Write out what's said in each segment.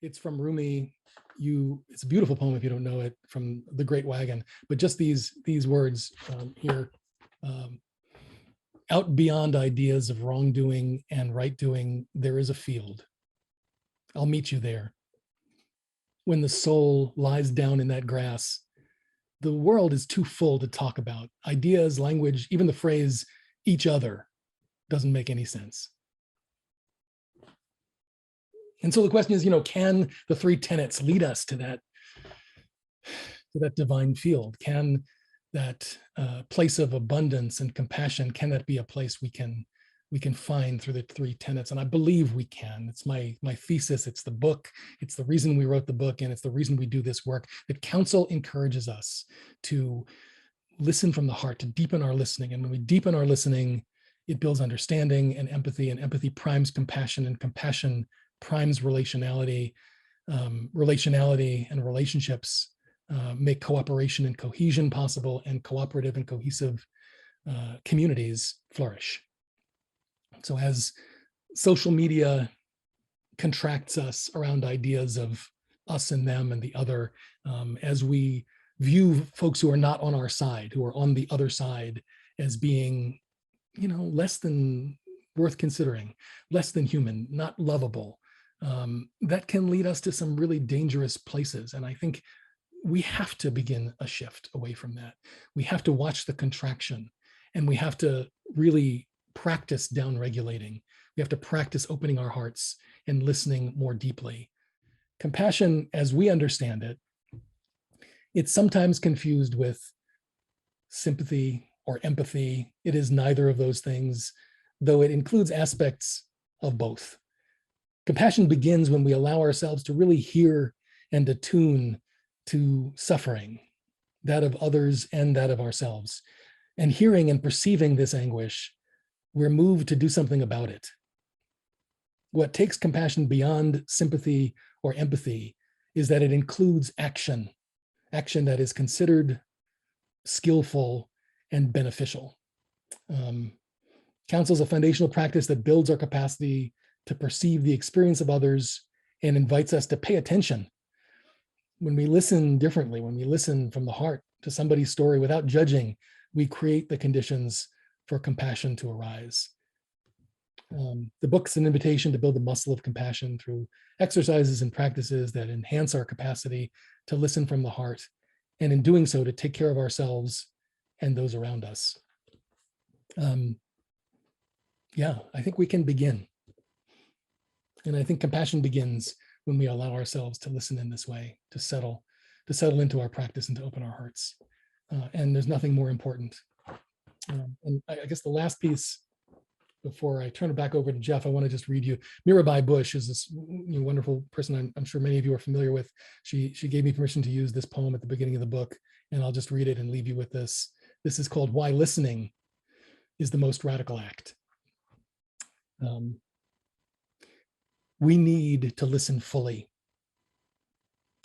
It's from Rumi. It's a beautiful poem if you don't know it, from The Great Wagon. But just these words here. Out beyond ideas of wrongdoing and right doing, there is a field. I'll meet you there. When the soul lies down in that grass, the world is too full to talk about. Ideas, language, even the phrase each other doesn't make any sense. And so the question is, can the three tenets lead us to that divine field? Can that place of abundance and compassion, can that be a place we can find through the three tenets? And I believe we can. It's my thesis. It's the book. It's the reason we wrote the book, and it's the reason we do this work. That counsel encourages us to listen from the heart, to deepen our listening. And when we deepen our listening, it builds understanding and empathy primes compassion, and compassion primes relationality. Relationality and relationships make cooperation and cohesion possible, and cooperative and cohesive communities flourish. So as social media contracts us around ideas of us and them and the other, as we view folks who are not on our side, who are on the other side, as being, less than worth considering, less than human, not lovable, that can lead us to some really dangerous places. And I think we have to begin a shift away from that. We have to watch the contraction, and we have to really practice down regulating. We have to practice opening our hearts and listening more deeply. Compassion, as we understand it, it's sometimes confused with sympathy or empathy. It is neither of those things, though it includes aspects of both. Compassion begins when we allow ourselves to really hear and attune to suffering, that of others and that of ourselves. And hearing and perceiving this anguish, we're moved to do something about it. What takes compassion beyond sympathy or empathy is that it includes action that is considered skillful and beneficial. Counsel is a foundational practice that builds our capacity to perceive the experience of others and invites us to pay attention. When we listen differently, when we listen from the heart to somebody's story without judging, we create the conditions for compassion to arise. The book's an invitation to build the muscle of compassion through exercises and practices that enhance our capacity to listen from the heart, and in doing so, to take care of ourselves and those around us. I think we can begin. And I think compassion begins when we allow ourselves to listen in this way, to settle into our practice and to open our hearts. And there's nothing more important. And I guess the last piece, before I turn it back over to Jeff, I want to just read you. Mirabai Bush is this wonderful person I'm sure many of you are familiar with. She gave me permission to use this poem at the beginning of the book, and I'll just read it and leave you with this. This is called "Why Listening is the Most Radical Act." We need to listen fully.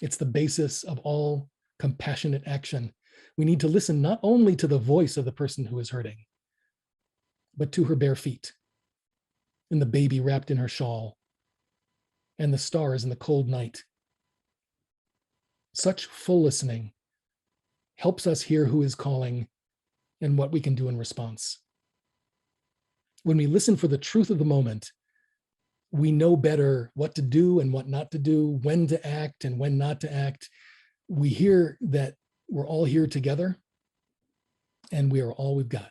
It's the basis of all compassionate action. We need to listen not only to the voice of the person who is hurting, but to her bare feet, and the baby wrapped in her shawl, and the stars in the cold night. Such full listening helps us hear who is calling and what we can do in response. When we listen for the truth of the moment, we know better what to do and what not to do, when to act and when not to act. We hear that we're all here together, and we are all we've got.